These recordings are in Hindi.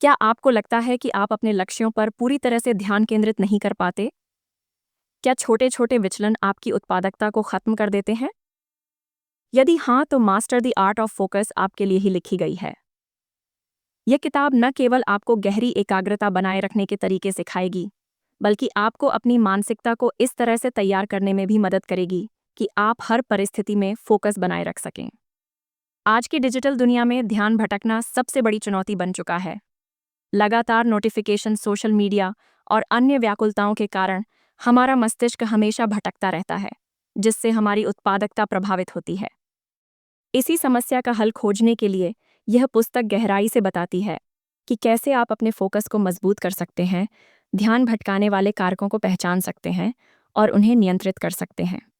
क्या आपको लगता है कि आप अपने लक्ष्यों पर पूरी तरह से ध्यान केंद्रित नहीं कर पाते? क्या छोटे-छोटे विचलन आपकी उत्पादकता को खत्म कर देते हैं? यदि हाँ, तो master the art of focus आपके लिए ही लिखी गई है। यह किताब न केवल आपको गहरी एकाग्रता बनाए रखने के तरीके सिखाएगी, बल्कि आपको अपनी मानसिकता को इस तरह से तैयार करने में भी मदद करेगी कि आप हर परिस्थिति में फोकस बनाए रख सकें। आज की डिजिटल दुनिया में ध्यान भटकना सबसे बड़ी चुनौती बन चुका है। लगातार नोटिफिकेशन, सोशल मीडिया और अन्य व्याकुलताओं के कारण हमारा मस्तिष्क हमेशा भटकता रहता है, जिससे हमारी उत्पादकता प्रभावित होती है। इसी समस्या का हल खोजने के लिए यह पुस्तक गहराई से बताती है कि कैसे आप अपने फोकस को मजबूत कर सकते हैं, ध्यान भटकाने वाले कारकों को पहचान सकते हैं और उन्हें नियंत्रित कर सकते हैं।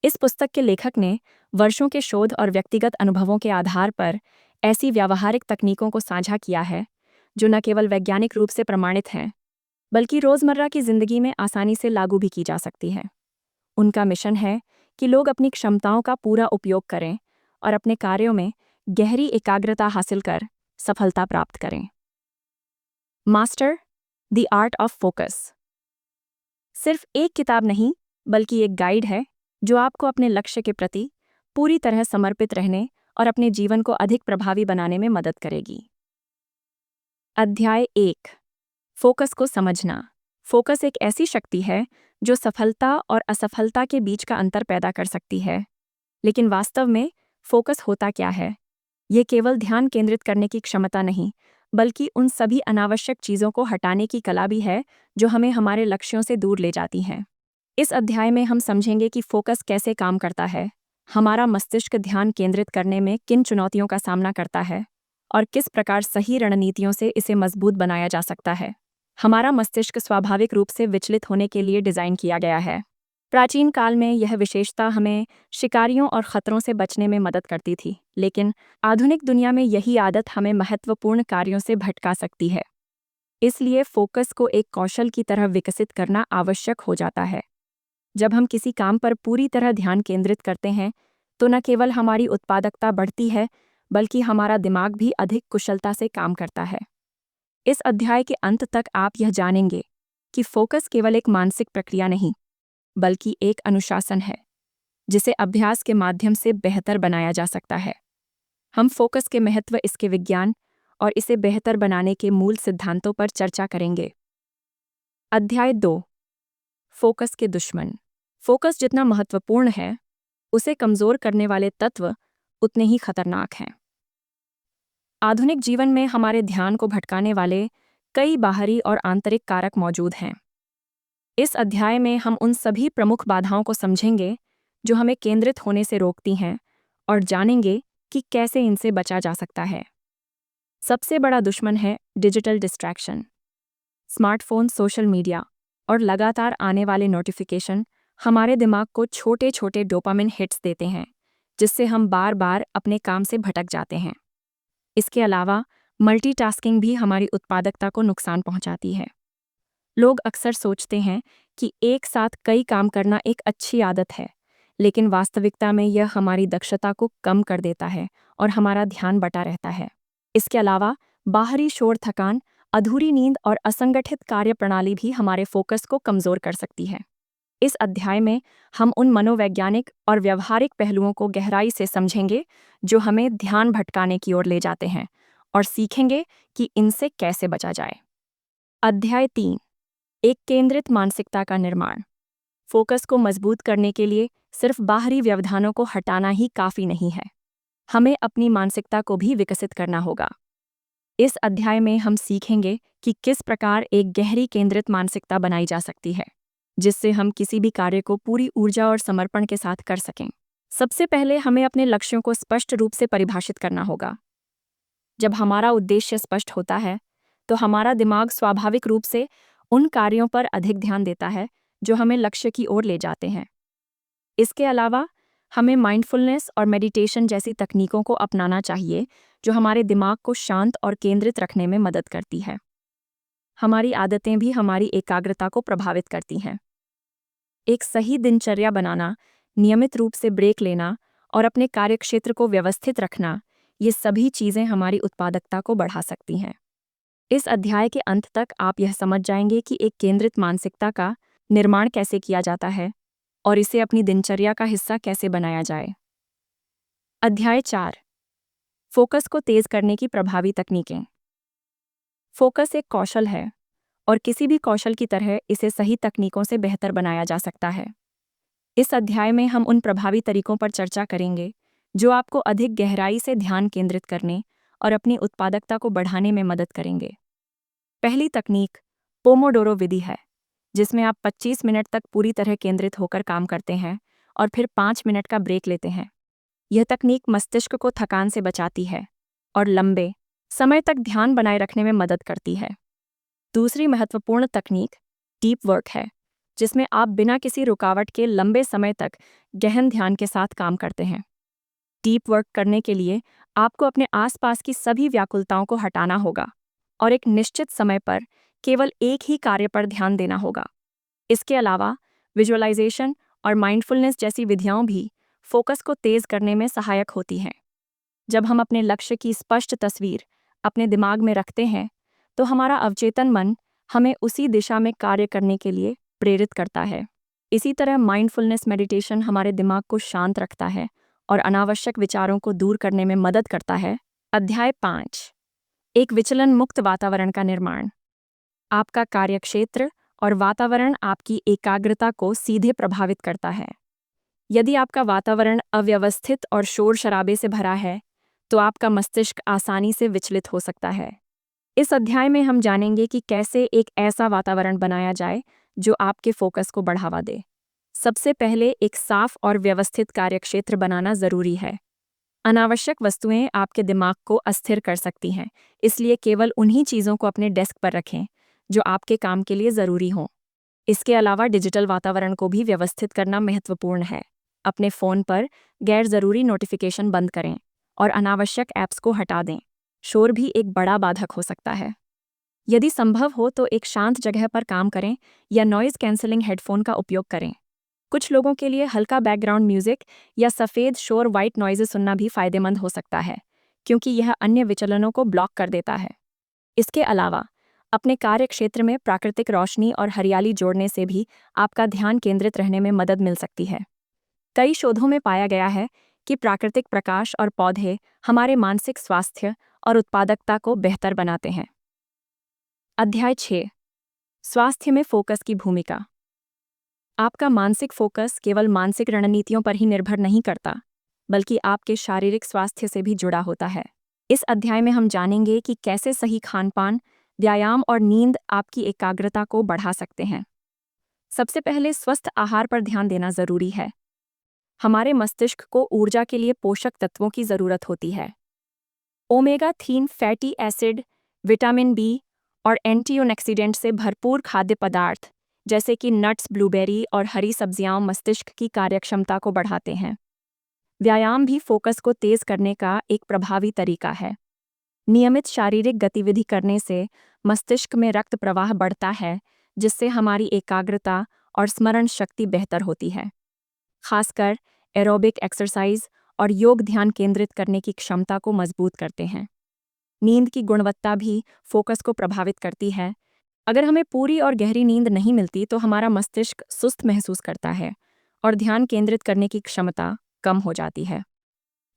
इस पुस्तक के लेखक ने वर्षों के शोध और व्यक्तिगत अनुभवों के आधार पर ऐसी व्यावहारिक तकनीकों को साझा किया है जो न केवल वैज्ञानिक रूप से प्रमाणित हैं, बल्कि रोजमर्रा की जिंदगी में आसानी से लागू भी की जा सकती हैं। उनका मिशन है कि लोग अपनी क्षमताओं का पूरा उपयोग करें और अपने कार्यों में गहरी एकाग्रता हासिल कर सफलता प्राप्त करें। Master the art of focus सिर्फ एक किताब नहीं, बल्कि एक गाइड है जो आपको अपने लक्ष्य के प्रति पूरी तरह समर्पित रहने और अपने जीवन को अधिक प्रभावी बनाने में मदद करेगी। अध्याय 1, फोकस को समझना। फोकस एक ऐसी शक्ति है जो सफलता और असफलता के बीच का अंतर पैदा कर सकती है। लेकिन वास्तव में फोकस होता क्या है? ये केवल ध्यान केंद्रित करने की क्षमता नहीं, बल्कि उन सभी अनावश्यक चीज़ों को हटाने की कला भी है जो हमें हमारे लक्ष्यों से दूर ले जाती हैं। इस अध्याय में हम समझेंगे कि फोकस कैसे काम करता है, हमारा मस्तिष्क ध्यान केंद्रित करने में किन चुनौतियों का सामना करता है और किस प्रकार सही रणनीतियों से इसे मजबूत बनाया जा सकता है। हमारा मस्तिष्क स्वाभाविक रूप से विचलित होने के लिए डिज़ाइन किया गया है। प्राचीन काल में यह विशेषता हमें शिकारियों और खतरों से बचने में मदद करती थी, लेकिन आधुनिक दुनिया में यही आदत हमें महत्वपूर्ण कार्यों से भटका सकती है। इसलिए फोकस को एक कौशल की तरह विकसित करना आवश्यक हो जाता है। जब हम किसी काम पर पूरी तरह ध्यान केंद्रित करते हैं, तो न केवल हमारी उत्पादकता बढ़ती है, बल्कि हमारा दिमाग भी अधिक कुशलता से काम करता है। इस अध्याय के अंत तक आप यह जानेंगे कि फोकस केवल एक मानसिक प्रक्रिया नहीं, बल्कि एक अनुशासन है जिसे अभ्यास के माध्यम से बेहतर बनाया जा सकता है। हम फोकस के महत्व, इसके विज्ञान और इसे बेहतर बनाने के मूल सिद्धांतों पर चर्चा करेंगे। अध्याय 2, फोकस के दुश्मन। फोकस जितना महत्वपूर्ण है, उसे कमजोर करने वाले तत्व उतने ही खतरनाक हैं। आधुनिक जीवन में हमारे ध्यान को भटकाने वाले कई बाहरी और आंतरिक कारक मौजूद हैं। इस अध्याय में हम उन सभी प्रमुख बाधाओं को समझेंगे जो हमें केंद्रित होने से रोकती हैं और जानेंगे कि कैसे इनसे बचा जा सकता है। सबसे बड़ा दुश्मन है digital distraction. Smartphone, social media और लगातार आने वाले नोटिफिकेशन हमारे दिमाग को छोटे छोटे डोपामिन हिट्स देते हैं, जिससे हम बार बार अपने काम से भटक जाते हैं। इसके अलावा मल्टीटास्किंग भी हमारी उत्पादकता को नुकसान पहुंचाती है। लोग अक्सर सोचते हैं कि एक साथ कई काम करना एक अच्छी आदत है, लेकिन वास्तविकता में यह हमारी दक्षता को कम कर देता है और हमारा ध्यान बटा रहता है। इसके अलावा बाहरी शोर, थकान, अधूरी नींद और असंगठित कार्यप्रणाली भी हमारे फोकस को कमजोर कर सकती है। इस अध्याय में हम उन मनोवैज्ञानिक और व्यवहारिक पहलुओं को गहराई से समझेंगे जो हमें ध्यान भटकाने की ओर ले जाते हैं और सीखेंगे कि इनसे कैसे बचा जाए। अध्याय 3, एक केंद्रित मानसिकता का निर्माण। फोकस को मजबूत करने के लिए सिर्फ बाहरी व्यवधानों को हटाना ही काफी नहीं है, हमें अपनी मानसिकता को भी विकसित करना होगा। इस अध्याय में हम सीखेंगे कि किस प्रकार एक गहरी केंद्रित मानसिकता बनाई जा सकती है, जिससे हम किसी भी कार्य को पूरी ऊर्जा और समर्पण के साथ कर सकें। सबसे पहले हमें अपने लक्ष्यों को स्पष्ट रूप से परिभाषित करना होगा। जब हमारा उद्देश्य स्पष्ट होता है, तो हमारा दिमाग स्वाभाविक रूप से उन कार्यों पर अधिक ध्यान देता है जो हमें लक्ष्य की ओर ले जाते हैं। इसके अलावा हमें माइंडफुलनेस और मेडिटेशन जैसी तकनीकों को अपनाना चाहिए जो हमारे दिमाग को शांत और केंद्रित रखने में मदद करती है। हमारी आदतें भी हमारी एकाग्रता को प्रभावित करती हैं। एक सही दिनचर्या बनाना, नियमित रूप से ब्रेक लेना और अपने कार्यक्षेत्र को व्यवस्थित रखना, ये सभी चीज़ें हमारी उत्पादकता को बढ़ा सकती हैं। इस अध्याय के अंत तक आप यह समझ जाएंगे कि एक केंद्रित मानसिकता का निर्माण कैसे किया जाता है और इसे अपनी दिनचर्या का हिस्सा कैसे बनाया जाए। अध्याय 4। फोकस को तेज करने की प्रभावी तकनीकें। फोकस एक कौशल है और किसी भी कौशल की तरह इसे सही तकनीकों से बेहतर बनाया जा सकता है। इस अध्याय में हम उन प्रभावी तरीकों पर चर्चा करेंगे जो आपको अधिक गहराई से ध्यान केंद्रित करने और अपनी उत्पादकता को बढ़ाने में मदद करेंगे। पहली तकनीक पोमोडोरो विधि है, जिसमें आप 25 मिनट तक पूरी तरह केंद्रित होकर काम करते हैं और फिर 5 मिनट का ब्रेक लेते हैं। यह तकनीक मस्तिष्क को थकान से बचाती है और लंबे समय तक ध्यान बनाए रखने में मदद करती है। दूसरी महत्वपूर्ण तकनीक डीप वर्क है, जिसमें आप बिना किसी रुकावट के लंबे समय तक गहन ध्यान के साथ काम करते हैं। डीप वर्क करने के लिए आपको अपने आसपास की सभी व्याकुलताओं को हटाना होगा और एक निश्चित समय पर केवल एक ही कार्य पर ध्यान देना होगा। इसके अलावा विजुअलाइजेशन और माइंडफुलनेस जैसी विधियां भी फोकस को तेज करने में सहायक होती हैं। जब हम अपने लक्ष्य की स्पष्ट तस्वीर अपने दिमाग में रखते हैं, तो हमारा अवचेतन मन हमें उसी दिशा में कार्य करने के लिए प्रेरित करता है। इसी तरह माइंडफुलनेस मेडिटेशन हमारे दिमाग को शांत रखता है और अनावश्यक विचारों को दूर करने में मदद करता है। अध्याय 5। एक विचलन मुक्त वातावरण का निर्माण। आपका कार्यक्षेत्र और वातावरण आपकी एकाग्रता को सीधे प्रभावित करता है। यदि आपका वातावरण अव्यवस्थित और शोर शराबे से भरा है, तो आपका मस्तिष्क आसानी से विचलित हो सकता है। इस अध्याय में हम जानेंगे कि कैसे एक ऐसा वातावरण बनाया जाए जो आपके फोकस को बढ़ावा दे। सबसे पहले एक साफ और व्यवस्थित कार्यक्षेत्र बनाना जरूरी है। अनावश्यक वस्तुएं आपके दिमाग को अस्थिर कर सकती हैं, इसलिए केवल उन्हीं चीज़ों को अपने डेस्क पर रखें जो आपके काम के लिए ज़रूरी हों। इसके अलावा डिजिटल वातावरण को भी व्यवस्थित करना महत्वपूर्ण है। अपने फ़ोन पर गैर ज़रूरी नोटिफिकेशन बंद करें और अनावश्यक ऐप्स को हटा दें। शोर भी एक बड़ा बाधक हो सकता है। यदि संभव हो तो एक शांत जगह पर काम करें या नॉइज़ कैंसलिंग हेडफोन का उपयोग करें। कुछ लोगों के लिए हल्का बैकग्राउंड म्यूजिक या सफ़ेद शोर वाइट नॉइज़ सुनना भी फायदेमंद हो सकता है, क्योंकि यह अन्य विचलनों को ब्लॉक कर देता है। इसके अलावा अपने कार्य क्षेत्र में प्राकृतिक रोशनी और हरियाली जोड़ने से भी आपका ध्यान केंद्रित रहने में मदद मिल सकती है। कई शोधों में पाया गया है कि प्राकृतिक प्रकाश और पौधे हमारे मानसिक स्वास्थ्य और उत्पादकता को बेहतर बनाते हैं। अध्याय 6। स्वास्थ्य में फोकस की भूमिका। आपका मानसिक फोकस केवल मानसिक रणनीतियों पर ही निर्भर नहीं करता, बल्कि आपके शारीरिक स्वास्थ्य से भी जुड़ा होता है। इस अध्याय में हम जानेंगे कि कैसे सही खानपान, व्यायाम और नींद आपकी एकाग्रता को बढ़ा सकते हैं। सबसे पहले स्वस्थ आहार पर ध्यान देना जरूरी है। हमारे मस्तिष्क को ऊर्जा के लिए पोषक तत्वों की जरूरत होती है। Omega three fatty acid, vitamin B और एंटीऑक्सीडेंट से भरपूर खाद्य पदार्थ जैसे कि नट्स, ब्लूबेरी और हरी सब्जियां मस्तिष्क की कार्यक्षमता को बढ़ाते हैं। व्यायाम भी फोकस को तेज करने का एक प्रभावी तरीका है। नियमित शारीरिक गतिविधि करने से मस्तिष्क में रक्त प्रवाह बढ़ता है, जिससे हमारी एकाग्रता और स्मरण शक्ति बेहतर होती है। खासकर एरोबिक एक्सरसाइज और योग ध्यान केंद्रित करने की क्षमता को मजबूत करते हैं। नींद की गुणवत्ता भी फोकस को प्रभावित करती है। अगर हमें पूरी और गहरी नींद नहीं मिलती तो हमारा मस्तिष्क सुस्त महसूस करता है और ध्यान केंद्रित करने की क्षमता कम हो जाती है।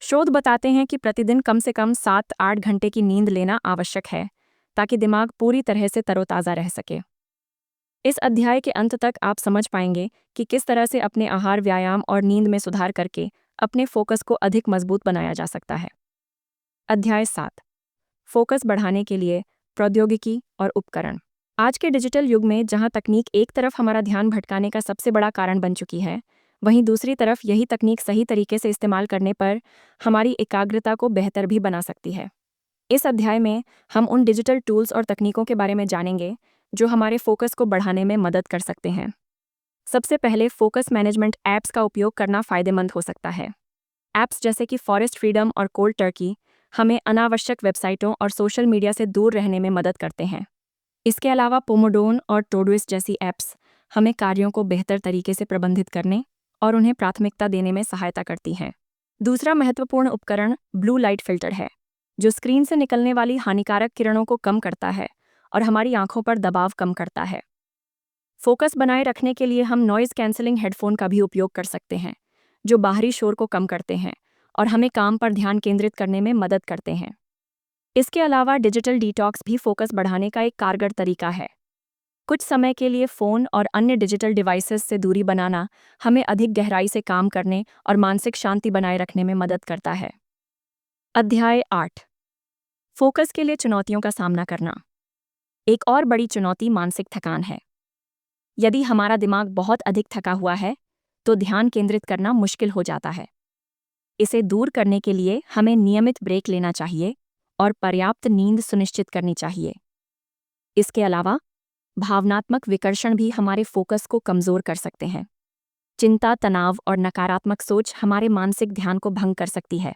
शोध बताते हैं कि प्रतिदिन कम से कम 7-8 घंटे की नींद लेना आवश्यक है, ताकि दिमाग पूरी तरह से तरोताज़ा रह सके। इस अध्याय के अंत तक आप समझ पाएंगे कि किस तरह से अपने आहार, व्यायाम और नींद में सुधार करके अपने फोकस को अधिक मजबूत बनाया जा सकता है। अध्याय 7। फोकस बढ़ाने के लिए प्रौद्योगिकी और उपकरण। आज के डिजिटल युग में जहां तकनीक एक तरफ हमारा ध्यान भटकाने का सबसे बड़ा कारण बन चुकी है, वहीं दूसरी तरफ यही तकनीक सही तरीके से इस्तेमाल करने पर हमारी एकाग्रता को बेहतर भी बना सकती है। इस अध्याय में हम उन डिजिटल टूल्स और तकनीकों के बारे में जानेंगे जो हमारे फोकस को बढ़ाने में मदद कर सकते हैं। सबसे पहले फोकस मैनेजमेंट ऐप्स का उपयोग करना फ़ायदेमंद हो सकता है। ऐप्स जैसे कि फॉरेस्ट फ्रीडम और कोल्ड टर्की हमें अनावश्यक वेबसाइटों और सोशल मीडिया से दूर रहने में मदद करते हैं। इसके अलावा पोमोडोन और टोडोइस्ट जैसी ऐप्स हमें कार्यों को बेहतर तरीके से प्रबंधित करने और उन्हें प्राथमिकता देने में सहायता करती हैं। दूसरा महत्वपूर्ण उपकरण ब्लू लाइट फिल्टर है, जो स्क्रीन से निकलने वाली हानिकारक किरणों को कम करता है और हमारी आंखों पर दबाव कम करता है। फोकस बनाए रखने के लिए हम नॉइज़ कैंसलिंग हेडफोन का भी उपयोग कर सकते हैं, जो बाहरी शोर को कम करते हैं और हमें काम पर ध्यान केंद्रित करने में मदद करते हैं। इसके अलावा डिजिटल डिटॉक्स भी फोकस बढ़ाने का एक कारगर तरीका है। कुछ समय के लिए फ़ोन और अन्य डिजिटल डिवाइसेस से दूरी बनाना हमें अधिक गहराई से काम करने और मानसिक शांति बनाए रखने में मदद करता है। अध्याय 8। फोकस के लिए चुनौतियों का सामना करना। एक और बड़ी चुनौती मानसिक थकान है। यदि हमारा दिमाग बहुत अधिक थका हुआ है, तो ध्यान केंद्रित करना मुश्किल हो जाता है। इसे दूर करने के लिए हमें नियमित ब्रेक लेना चाहिए और पर्याप्त नींद सुनिश्चित करनी चाहिए। इसके अलावा भावनात्मक विकर्षण भी हमारे फोकस को कमज़ोर कर सकते हैं। चिंता, तनाव और नकारात्मक सोच हमारे मानसिक ध्यान को भंग कर सकती है।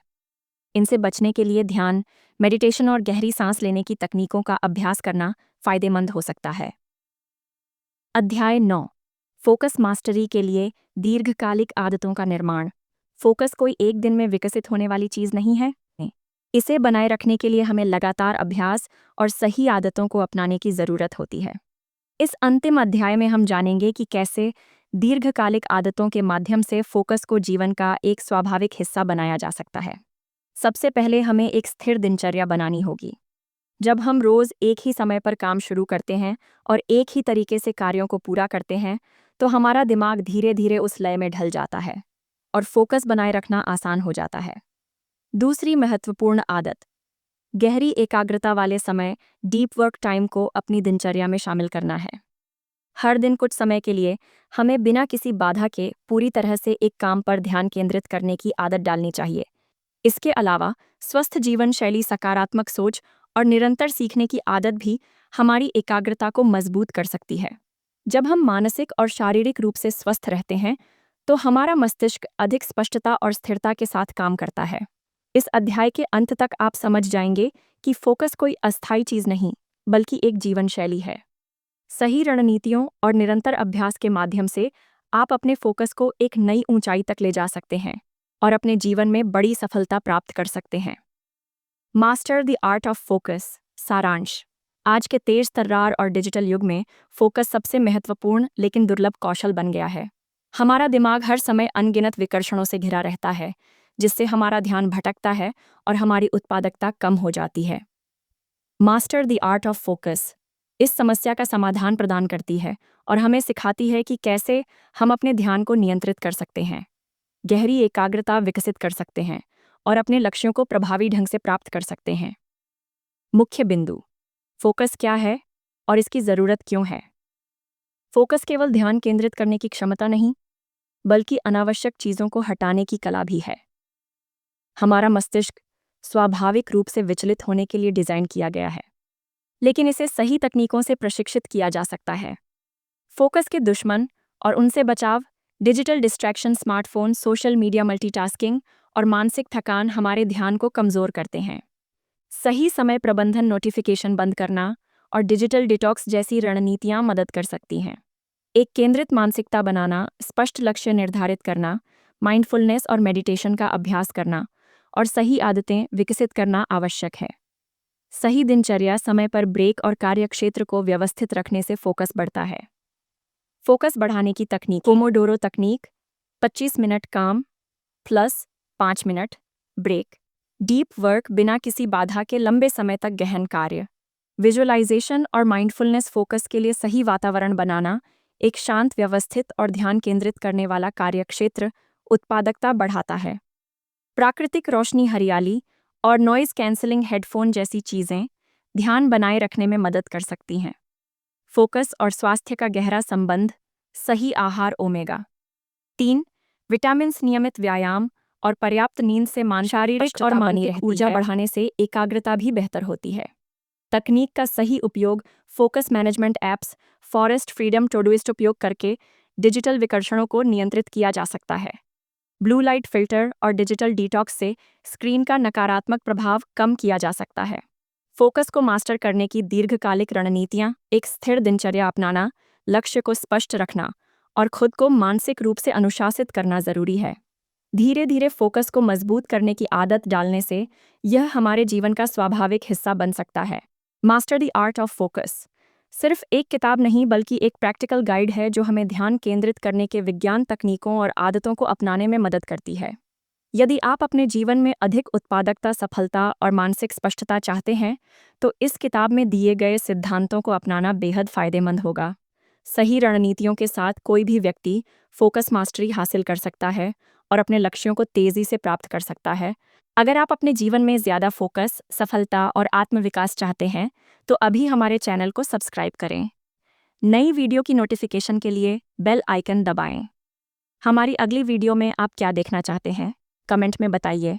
इनसे बचने के लिए ध्यान, मेडिटेशन और गहरी सांस लेने की तकनीकों का अभ्यास करना फायदेमंद हो सकता है। अध्याय 9। फोकस मास्टरी के लिए दीर्घकालिक आदतों का निर्माण। फोकस कोई एक दिन में विकसित होने वाली चीज़ नहीं है। इसे बनाए रखने के लिए हमें लगातार अभ्यास और सही आदतों को अपनाने की ज़रूरत होती है। इस अंतिम अध्याय में हम जानेंगे कि कैसे दीर्घकालिक आदतों के माध्यम से फोकस को जीवन का एक स्वाभाविक हिस्सा बनाया जा सकता है। सबसे पहले हमें एक स्थिर दिनचर्या बनानी होगी। जब हम रोज़ एक ही समय पर काम शुरू करते हैं और एक ही तरीके से कार्यों को पूरा करते हैं, तो हमारा दिमाग धीरे धीरे उस लय में ढल जाता है और फोकस बनाए रखना आसान हो जाता है। दूसरी महत्वपूर्ण आदत, गहरी एकाग्रता वाले समय डीप वर्क टाइम को अपनी दिनचर्या में शामिल करना है। हर दिन कुछ समय के लिए हमें बिना किसी बाधा के पूरी तरह से एक काम पर ध्यान केंद्रित करने की आदत डालनी चाहिए। इसके अलावा स्वस्थ जीवन शैली, सकारात्मक सोच और निरंतर सीखने की आदत भी हमारी एकाग्रता को मजबूत कर सकती है। जब हम मानसिक और शारीरिक रूप से स्वस्थ रहते हैं, तो हमारा मस्तिष्क अधिक स्पष्टता और स्थिरता के साथ काम करता है। इस अध्याय के अंत तक आप समझ जाएंगे कि फोकस कोई अस्थायी चीज़ नहीं, बल्कि एक जीवन शैली है। सही रणनीतियों और निरंतर अभ्यास के माध्यम से आप अपने फोकस को एक नई ऊंचाई तक ले जा सकते हैं और अपने जीवन में बड़ी सफलता प्राप्त कर सकते हैं। Master the art of focus. सारांश। आज के तेज तर्रार और डिजिटल युग में फोकस सबसे महत्वपूर्ण लेकिन दुर्लभ कौशल बन गया है। हमारा दिमाग हर समय अनगिनत विकर्षणों से घिरा रहता है, जिससे हमारा ध्यान भटकता है और हमारी उत्पादकता कम हो जाती है। Master the art of focus इस समस्या का समाधान प्रदान करती है और हमें सिखाती है कि कैसे हम अपने ध्यान को नियंत्रित कर सकते हैं, गहरी एकाग्रता विकसित कर सकते हैं और अपने लक्ष्यों को प्रभावी ढंग से प्राप्त कर सकते हैं। मुख्य बिंदु। फोकस क्या है और इसकी ज़रूरत क्यों है? फोकस केवल ध्यान केंद्रित करने की क्षमता नहीं, बल्कि अनावश्यक चीज़ों को हटाने की कला भी है। हमारा मस्तिष्क स्वाभाविक रूप से विचलित होने के लिए डिज़ाइन किया गया है, लेकिन इसे सही तकनीकों से प्रशिक्षित किया जा सकता है। फोकस के दुश्मन और उनसे बचाव, digital distraction, smartphone, social media, multitasking और मानसिक थकान हमारे ध्यान को कमज़ोर करते हैं। सही समय प्रबंधन, नोटिफिकेशन बंद करना और डिजिटल डिटॉक्स जैसी रणनीतियाँ मदद कर सकती हैं। एक केंद्रित मानसिकता बनाना, स्पष्ट लक्ष्य निर्धारित करना, माइंडफुलनेस और मेडिटेशन का अभ्यास करना और सही आदतें विकसित करना आवश्यक है। सही दिनचर्या, समय पर ब्रेक और कार्यक्षेत्र को व्यवस्थित रखने से फोकस बढ़ता है। फोकस बढ़ाने की तकनीक। पोमोडोरो तकनीक। 25 मिनट काम plus 5 minute break. Deep work, बिना किसी बाधा के लंबे समय तक गहन कार्य। विजुअलाइजेशन और माइंडफुलनेस। फोकस के लिए सही वातावरण बनाना, एक शांत, व्यवस्थित और ध्यान केंद्रित करने वाला कार्यक्षेत्र उत्पादकता बढ़ाता है। प्राकृतिक रोशनी, हरियाली और नॉइज़ कैंसलिंग हेडफोन जैसी चीज़ें ध्यान बनाए रखने में मदद कर सकती हैं। फोकस और स्वास्थ्य का गहरा संबंध। सही आहार, ओमेगा 3 विटामिन्स, नियमित व्यायाम और पर्याप्त नींद से शारीरिक और मानसिक ऊर्जा बढ़ाने से एकाग्रता भी बेहतर होती है। तकनीक का सही उपयोग। Focus management apps, Forest Freedom, Todoist उपयोग करके डिजिटल विकर्षणों को नियंत्रित किया जा सकता है। ब्लू लाइट फिल्टर और डिजिटल डिटॉक्स से स्क्रीन का नकारात्मक प्रभाव कम किया जा सकता है। फोकस को मास्टर करने की दीर्घकालिक रणनीतियाँ। एक स्थिर दिनचर्या अपनाना, लक्ष्य को स्पष्ट रखना और खुद को मानसिक रूप से अनुशासित करना जरूरी है। धीरे धीरे फोकस को मजबूत करने की आदत डालने से यह हमारे जीवन का स्वाभाविक हिस्सा बन सकता है। Master the art of focus. सिर्फ एक किताब नहीं बल्कि एक प्रैक्टिकल गाइड है जो हमें ध्यान केंद्रित करने के विज्ञान तकनीकों और आदतों को अपनाने में मदद करती है। यदि आप अपने जीवन में अधिक उत्पादकता, सफलता और मानसिक स्पष्टता चाहते हैं, तो इस किताब में दिए गए सिद्धांतों को अपनाना बेहद फायदेमंद होगा। सही रणनीतियों के साथ कोई भी व्यक्ति फोकस मास्टरी हासिल कर सकता है और अपने लक्ष्यों को तेजी से प्राप्त कर सकता है। अगर आप अपने जीवन में ज़्यादा फोकस, सफलता और आत्मविकास चाहते हैं, तो अभी हमारे चैनल को सब्सक्राइब करें। नई वीडियो की नोटिफिकेशन के लिए बेल आइकन दबाएं। हमारी अगली वीडियो में आप क्या देखना चाहते हैं? कमेंट में बताइए।